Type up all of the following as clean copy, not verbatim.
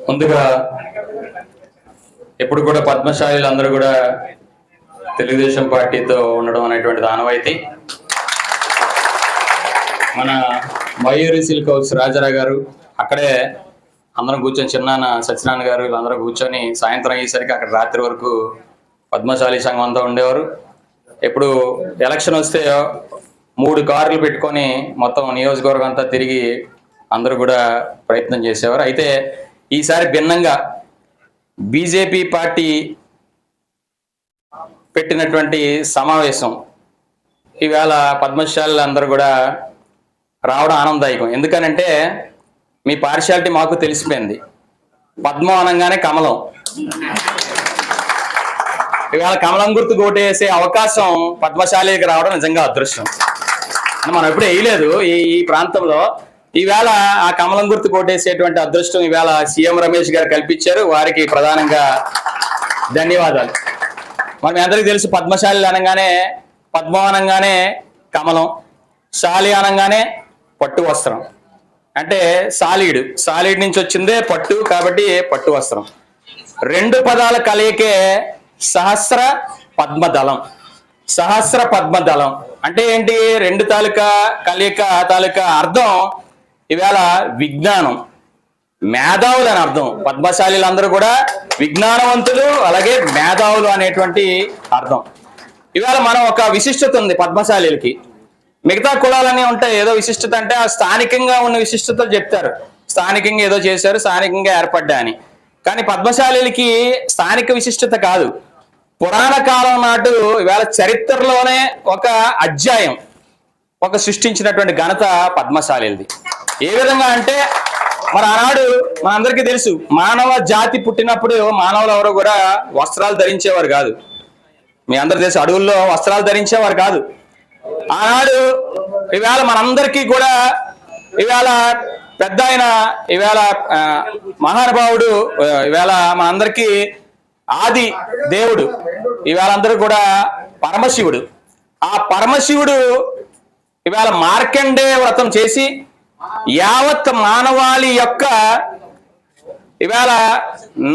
ముందుగా ఎప్పుడు కూడా పద్మశాలీలు అందరూ కూడా తెలుగుదేశం పార్టీతో ఉండడం అనేటువంటిది ఆనవాయితీ. మన మయూరి సిల్క్ హౌస్ రాజారావు గారు అక్కడే అందరం కూర్చొని, చిన్నాన్న సత్యనారాయణ గారు వీళ్ళందరూ కూర్చొని సాయంత్రం అయ్యేసరికి అక్కడ రాత్రి వరకు పద్మశాలి సంఘం అంతా ఉండేవారు. ఎప్పుడు ఎలక్షన్ వస్తే 3 కార్లు పెట్టుకొని మొత్తం నియోజకవర్గం అంతా తిరిగి అందరూ కూడా ప్రయత్నం చేసేవారు. అయితే ఈసారి భిన్నంగా బీజేపీ పార్టీ పెట్టినటువంటి సమావేశం ఈవేళ పద్మశాలీలు అందరూ కూడా రావడం ఆనందదాయకం. ఎందుకనంటే మీ పార్షియాలిటీ మాకు తెలిసిపోయింది. పద్మం అనగానే కమలం. ఇవాళ కమలం గుర్తు ఓటేసే అవకాశం పద్మశాలికి రావడం నిజంగా అదృష్టం. మనం ఎప్పుడు వేయలేదు ఈ ప్రాంతంలో. ఈవేళ ఆ కమలం గుర్తు కోటేసేటువంటి అదృష్టం ఈవేళ సీఎం రమేష్ గారు కల్పించారు. వారికి ప్రధానంగా ధన్యవాదాలు. మనం అందరికీ తెలుసు, పద్మశాలి అనగానే, పద్మం అనగానే కమలం, శాలి అనగానే పట్టు వస్త్రం. అంటే సాలీడ్ నుంచి వచ్చిందే పట్టు, కాబట్టి పట్టు వస్త్రం. 2 పదాల కలయికే సహస్ర పద్మదళం. సహస్ర పద్మదళం అంటే ఏంటి? 2 తాలూకా కలయిక తాలూకా అర్థం ఈవేళ విజ్ఞానం, మేధావులు అని అర్థం. పద్మశాలీలు అందరూ కూడా విజ్ఞానవంతులు, అలాగే మేధావులు అనేటువంటి అర్థం. ఈవేళ మనం ఒక విశిష్టత ఉంది పద్మశాలీలకి. మిగతా కులాలన్నీ ఉంటాయి, ఏదో విశిష్టత అంటే ఆ స్థానికంగా ఉన్న విశిష్టతలు చెప్తారు. స్థానికంగా ఏదో చేశారు, స్థానికంగా ఏర్పడ్డా అని. కానీ పద్మశాలీలకి స్థానిక విశిష్టత కాదు, పురాణ కాలం నాటు ఈవేళ చరిత్రలోనే ఒక అధ్యాయం ఒక సృష్టించినటువంటి ఘనత పద్మశాలీలది. ఏ విధంగా అంటే, మరి ఆనాడు మనందరికీ తెలుసు, మానవ జాతి పుట్టినప్పుడు మానవులు ఎవరో కూడా వస్త్రాలు ధరించేవారు కాదు. మీ అందరూ తెలుసు, అడవుల్లో వస్త్రాలు ధరించేవారు కాదు. ఆనాడు ఈవేళ మనందరికీ కూడా ఈవేళ పెద్ద ఆయన, ఈవేళ మహానుభావుడు, ఈవేళ మనందరికీ ఆది దేవుడు, ఈవేళ అందరూ కూడా పరమశివుడు. ఆ పరమశివుడు ఈవేళ మార్కండేయ వ్రతం చేసి యావత్ మానవాళి యొక్క ఈవేళ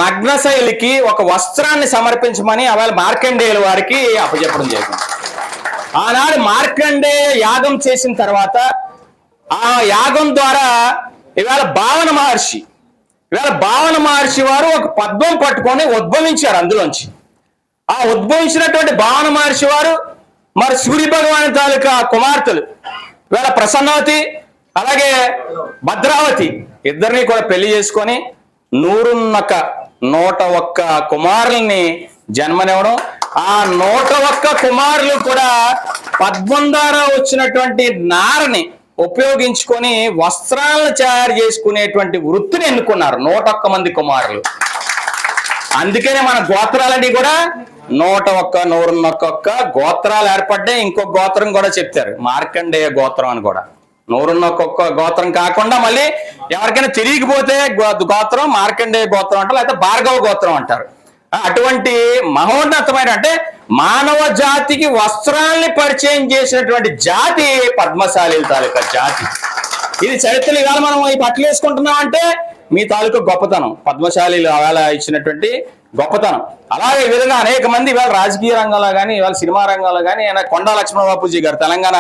నగ్నశైలికి ఒక వస్త్రాన్ని సమర్పించమని ఆవేళ మార్కండేయుల వారికి అప్పచెప్పడం జరిగింది. ఆనాడు మార్కండేయ యాగం చేసిన తర్వాత ఆ యాగం ద్వారా ఈవేళ భావన మహర్షి వారు ఒక పద్మం పట్టుకొని ఉద్భవించారు అందులోంచి. ఆ ఉద్భవించినటువంటి భావన మహర్షి వారు మరి సూర్య భగవాన్ తాలూకా కుమార్తెలు ఈవేళ ప్రసన్నవతి అలాగే భద్రావతి ఇద్దరిని కూడా పెళ్లి చేసుకొని 101 కుమారుల్ని జన్మనివ్వడం. ఆ 101 కుమారులు కూడా పద్మం ద్వారా వచ్చినటువంటి నారని ఉపయోగించుకొని వస్త్రాలను తయారు చేసుకునేటువంటి వృత్తిని ఎన్నుకున్నారు 101 మంది కుమారులు. అందుకనే మన గోత్రాలన్నీ కూడా 101 గోత్రాలు ఏర్పడ్డాయి. ఇంకొక గోత్రం కూడా చెప్తారు, మార్కండేయ గోత్రం అని కూడా. 101 గోత్రం కాకుండా మళ్ళీ ఎవరికైనా తెలియకపోతే గోత్రం మార్కండేయ గోత్రం అంటారు, లేకపోతే భార్గవ గోత్రం అంటారు. అటువంటి మహోన్నతమైన, అంటే మానవ జాతికి వస్త్రాల్ని పరిచయం చేసినటువంటి జాతి పద్మశాలీల తాలూకా జాతి. ఇది చరిత్ర. ఇవాళ మనం ఈ బట్టలు వేసుకుంటున్నాం అంటే మీ తాలూకా గొప్పతనం, పద్మశాలీలు అవేళ ఇచ్చినటువంటి గొప్పతనం. అలాగే ఈ విధంగా అనేక మంది ఇవాళ రాజకీయ రంగంలో కానీ, ఇవాళ సినిమా రంగంలో కానీ, కొండా లక్ష్మణ బాపూజీ గారు తెలంగాణ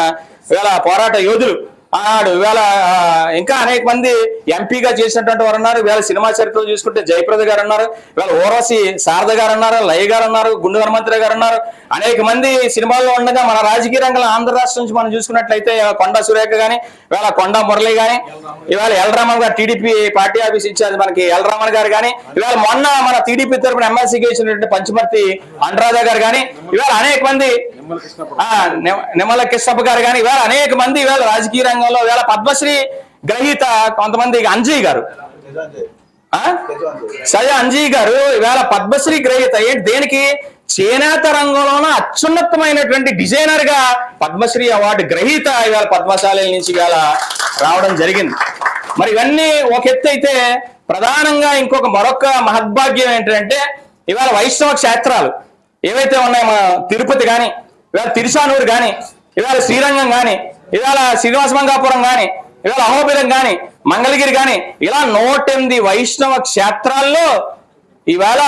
ఇవాళ పోరాట యోధులు ఆనాడు. ఇవాళ ఇంకా అనేక మంది ఎంపీగా చేసినటువంటి వారు ఉన్నారు. ఇవాళ సినిమా చరిత్రలు చూసుకుంటే జయప్రద గారు ఉన్నారు, ఇవాళ ఓరసి శారద గారు ఉన్నారు, లయ గారు ఉన్నారు, గుండు హనుమంతరావు గారు ఉన్నారు. అనేక మంది సినిమాల్లో ఉండగా మన రాజకీయ రంగంలో ఆంధ్ర రాష్ట్రం నుంచి మనం చూసుకున్నట్లయితే కొండా సురేఖ కానీ, ఇవాళ కొండా మురళి కానీ, ఇవాళ ఎల్రామన్ గారు టీడీపీ పార్టీ ఆఫీస్ ఇన్ఛార్జ్ మనకి ఎల్రామన్ గారు కానీ, ఇవాళ మొన్న మన టీడీపీ తరఫున ఎమ్మెల్సీకి ఇచ్చినటువంటి పంచమర్తి అనురాధ గారు కానీ, ఇవాళ అనేక మంది నిమ్మల కృష్ణప్ప గారు కానీ, ఇవాళ అనేక మంది ఇవాళ రాజకీయ రంగంలో ఇవాళ పద్మశ్రీ గ్రహీత కొంతమంది, అంజయ్ గారు, సజ అంజయ్ గారు ఇవాళ పద్మశ్రీ గ్రహీత. ఏంటి? దేనికి? చేనేత రంగంలోనూ అత్యున్నతమైనటువంటి డిజైనర్ గా పద్మశ్రీ అవార్డు గ్రహీత ఇవాళ పద్మశాలీల నుంచి ఇవాళ రావడం జరిగింది. మరి ఇవన్నీ ఒక ఎత్తు అయితే, ప్రధానంగా మరొక మహద్భాగ్యం ఏంటంటే, ఇవాళ వైష్ణవ క్షేత్రాలు ఏవైతే ఉన్నాయో, మన తిరుపతి కానీ, ఇవాళ తిరుచానూరు కానీ, ఇవాళ శ్రీరంగం కానీ, ఇవాళ శ్రీనివాస మంగాపురం కానీ, ఇవాళ అహోబిలం కానీ, మంగళగిరి కానీ ఇలా 108 వైష్ణవ క్షేత్రాల్లో ఈవేళ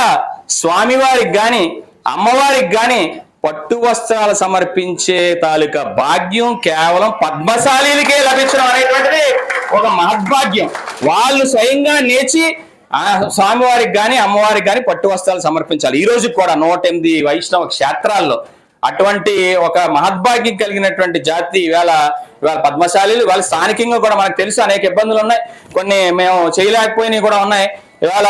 స్వామివారికి గాని అమ్మవారికి గాని పట్టు వస్త్రాలు సమర్పించే తాలూకా భాగ్యం కేవలం పద్మశాలీలకే లభించడం అనేటువంటిది ఒక మహద్భాగ్యం. వాళ్ళు స్వయంగా నేర్చి ఆ స్వామివారికి గాని అమ్మవారికి గాని పట్టు వస్త్రాలు సమర్పించాలి. ఈ రోజు కూడా 108 వైష్ణవ క్షేత్రాల్లో అటువంటి ఒక మహద్భాగ్యం కలిగినటువంటి జాతి ఇవాళ పద్మశాలీలు. ఇవాళ స్థానికంగా కూడా మనకు తెలుసు అనేక ఇబ్బందులు ఉన్నాయి, కొన్ని మేము చేయలేకపోయినవి కూడా ఉన్నాయి. ఇవాళ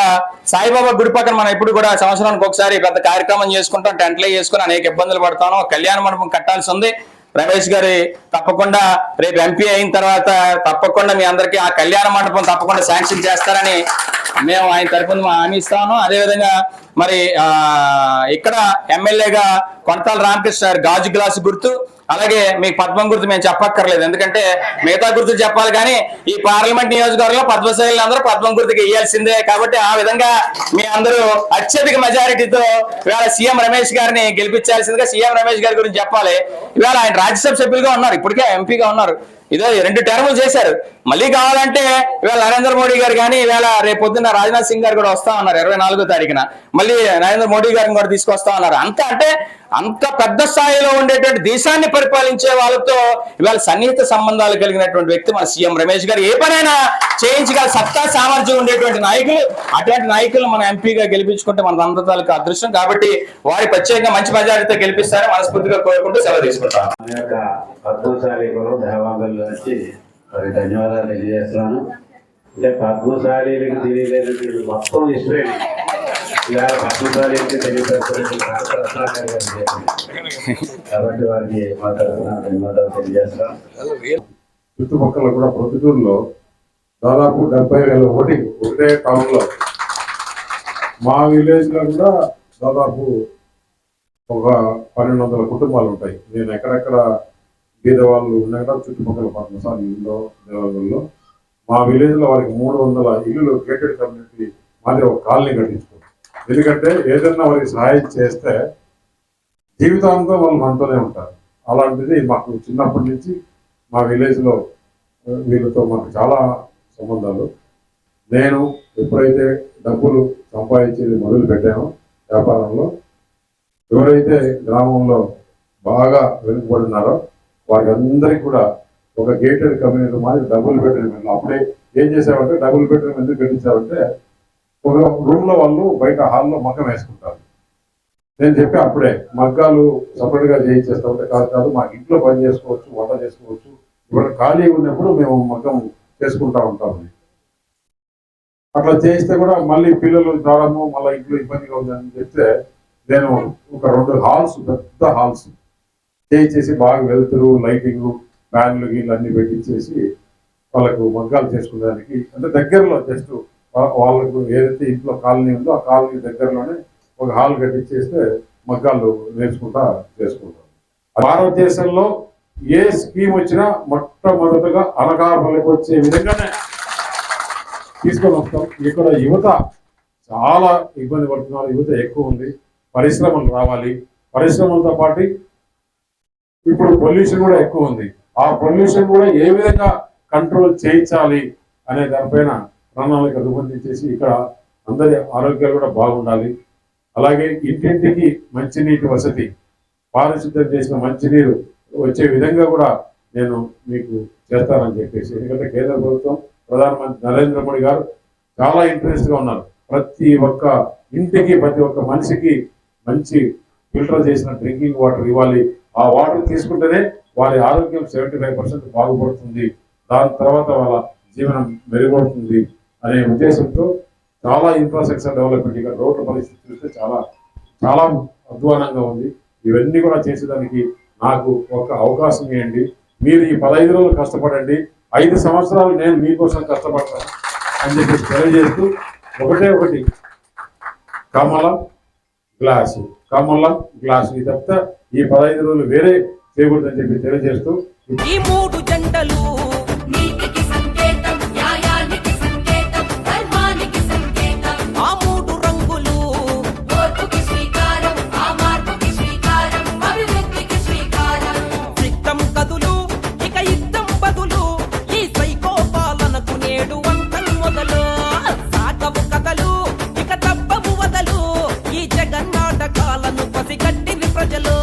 సాయిబాబా గుడి పక్కన మనం ఇప్పుడు కూడా సంవత్సరానికి ఒకసారి పెద్ద కార్యక్రమం చేసుకుంటాం, టెంట్లో చేసుకుని అనేక ఇబ్బందులు పడతాను. కళ్యాణ మండపం కట్టాల్సి ఉంది. రమేష్ గారి తప్పకుండా రేపు ఎంపీ అయిన తర్వాత తప్పకుండా మీ అందరికీ ఆ కళ్యాణ మండపం తప్పకుండా శాంక్షన్ చేస్తారని మేము ఆయన తరఫున హామీ ఇస్తాను. అదేవిధంగా మరి ఇక్కడ ఎమ్మెల్యేగా కొనతాల రామకృష్ణ గారు గాజు గ్లాసు గుర్తు, అలాగే మీకు పద్మం గుర్తు మేము చెప్పక్కర్లేదు, ఎందుకంటే మిగతా గుర్తులు చెప్పాలి. కానీ ఈ పార్లమెంట్ నియోజకవర్గంలో పద్మశాలీలు అందరూ పద్మం గుర్తుకి వేయాల్సిందే. కాబట్టి ఆ విధంగా మీ అందరూ అత్యధిక మెజారిటీతో ఇవాళ సీఎం రమేష్ గారిని గెలిపించాల్సిందిగా. సీఎం రమేష్ గారి గురించి చెప్పాలి. ఇవాళ ఆయన రాజ్యసభ సభ్యులుగా ఉన్నారు, ఇప్పటికే ఎంపీగా ఉన్నారు, ఇదో 2 టర్ములు చేశారు. మళ్ళీ కావాలంటే ఇవాళ నరేంద్ర మోడీ గారు కానీ ఇవాళ రేపు పొద్దున్న రాజ్నాథ్ సింగ్ గారు కూడా వస్తా ఉన్నారు 24వ తారీఖున. మళ్ళీ నరేంద్ర మోడీ గారిని కూడా తీసుకొస్తా ఉన్నారు. అంత పెద్ద స్థాయిలో ఉండేటువంటి దేశాన్ని పరిపాలించే వాళ్ళతో ఇవాళ సన్నిహిత సంబంధాలు కలిగినటువంటి వ్యక్తి మన సీఎం రమేష్ గారు. ఏ పనైనా చేయించగల సత్తా సామర్థ్యం ఉండేటువంటి నాయకులు. అటువంటి నాయకులను మన ఎంపీగా గెలిపించుకుంటే మన అందతాలకు అదృష్టం. కాబట్టి వారి ప్రత్యేకంగా మంచి మెజారిటీతో గెలిపిస్తారు మనస్ఫూర్తిగా కోరుకుంటూ సెలవు తీసుకుంటాను. మరి ధన్యవాదాలు తెలియజేస్తున్నాను. అంటే పద్మశాలీలకు తెలియలేనటువంటి మొత్తం ఇష్టమే ఇలా పద్మశాలీకి తెలియపరచడానికి కాబట్టి వారికి మా తరఫున ధన్యవాదాలు తెలియజేస్తున్నాను. చుట్టుపక్కల కూడా ప్రొద్దుటూరులో దాదాపు 70,000 ఓటింగ్ ఒకటే టౌన్ లో. మా విలేజ్ లో కూడా దాదాపు ఒక 1,200 కుటుంబాలు ఉంటాయి. నేను ఎక్కడెక్కడ బీద వాళ్ళు ఉన్నాయి కదా చుట్టుపక్కల పద్మశాలీలో దేవాలయంలో మా విలేజ్ లో వారికి 300 ఇల్లులు గేటెడ్ కమ్యూనిటీ మాది ఒక కాలనీ కట్టించుకోండి. ఎందుకంటే ఏదన్నా వారికి సహాయం చేస్తే జీవితాంతం వాళ్ళు మనతోనే ఉంటారు. అలాంటిది మాకు చిన్నప్పటి నుంచి మా విలేజ్ లో వీళ్ళతో మాకు చాలా సంబంధాలు. నేను ఎప్పుడైతే డబ్బులు సంపాదించేది మొదలు పెట్టానో వ్యాపారంలో, ఎవరైతే గ్రామంలో బాగా వెనుకబడినారో వారికి అందరికి కూడా ఒక గేటెడ్ కమ్యూనిటీ మాది డబుల్ బెడ్రూమ్. అప్పుడే ఏం చేసామంటే డబుల్ బెడ్రూమ్ ఎందుకు కట్టించామంటే ఒక రూమ్ లో వాళ్ళు బయట హాల్లో మగ్గం వేసుకుంటారు. నేను చెప్పి అప్పుడే మగ్గాలు సపరేట్ గా చేయించేస్తా ఉంటే కాదు మాకు ఇంట్లో పని చేసుకోవచ్చు, వంట చేసుకోవచ్చు, ఇప్పుడు ఖాళీ ఉన్నప్పుడు మేము మగ్గం చేసుకుంటా ఉంటామని. అట్లా చేస్తే కూడా మళ్ళీ పిల్లలు రావడము మళ్ళీ ఇంట్లో ఇబ్బందిగా ఉందని చెప్తే నేను ఒక 2 హాల్స్ పెద్ద హాల్స్ చేయించేసి బాగా వెళ్తురు లైటింగ్ ఫ్యాన్లు గీళ్ళు అన్ని పెట్టించేసి వాళ్ళకు మగ్గాలు చేసుకునేదానికి, అంటే దగ్గరలో జస్ట్ వాళ్ళకు ఏదైతే ఇంట్లో కాలనీ ఉందో ఆ కాలనీ దగ్గరలోనే ఒక హాల్ కట్టించేస్తే మగ్గాలు నేర్చుకుంటా చేసుకుంటారు. భారతదేశంలో ఏ స్కీమ్ వచ్చినా మొట్టమొదటిగా అనకాపల్లికి వచ్చే విధంగానే తీసుకొని వస్తాం. ఇక్కడ యువత చాలా ఇబ్బంది పడుతున్నారు, యువత ఎక్కువ ఉంది. పరిశ్రమలు రావాలి, పరిశ్రమలతో పాటు ఇప్పుడు పొల్యూషన్ కూడా ఎక్కువ ఉంది. ఆ పొల్యూషన్ కూడా ఏ విధంగా కంట్రోల్ చేయించాలి అనే దానిపైన ప్రణాళిక రూపొందించేసి ఇక్కడ అందరి ఆరోగ్యాలు కూడా బాగుండాలి. అలాగే ఇంటింటికి మంచినీటి వసతి, పారిశుద్ధ్యం చేసిన మంచినీరు వచ్చే విధంగా కూడా నేను మీకు చేస్తానని చెప్పేసి, ఎందుకంటే కేంద్ర ప్రభుత్వం ప్రధానమంత్రి నరేంద్ర మోడీ గారు చాలా ఇంట్రెస్ట్గా ఉన్నారు. ప్రతి ఒక్క ఇంటికి ప్రతి ఒక్క మనిషికి మంచి ఫిల్టర్ చేసిన డ్రింకింగ్ వాటర్ ఇవ్వాలి. ఆ వాటర్ తీసుకుంటేనే వారి ఆరోగ్యం 75% బాగుపడుతుంది, దాని తర్వాత వాళ్ళ జీవనం మెరుగుపడుతుంది అనే ఉద్దేశంతో చాలా ఇన్ఫ్రాస్ట్రక్చర్ డెవలప్మెంట్, ఇక్కడ రోడ్ల పరిస్థితి చూస్తే చాలా అధ్వానంగా ఉంది. ఇవన్నీ కూడా చేసేదానికి నాకు ఒక అవకాశం ఇవ్వండి. మీరు ఈ 15 రోజులు కష్టపడండి, 5 సంవత్సరాలు నేను మీకోసం కష్టపడతాను అని చెప్పి తెలియజేస్తూ ఒకటి కమలం గ్లాసు ఇది తప్ప ఈ 15 రోజులు వేరే చేయకూడదని చెప్పి తెలియజేస్తూ ఈ 3 జెండలు నీతికి సంకేతం, న్యాయానికి సంకేతం, ధర్మానికి సంకేతం. ఆ 3 రంగులు ఓర్పుకి శ్రీకారం, ఆ మార్పుకి శ్రీకారం, అభివృద్ధికి శ్రీకారం. సిద్ధం కదులు ఇక యుద్ధం బదులు ఈ సైకో పాలనకు నేడు ప్రజలు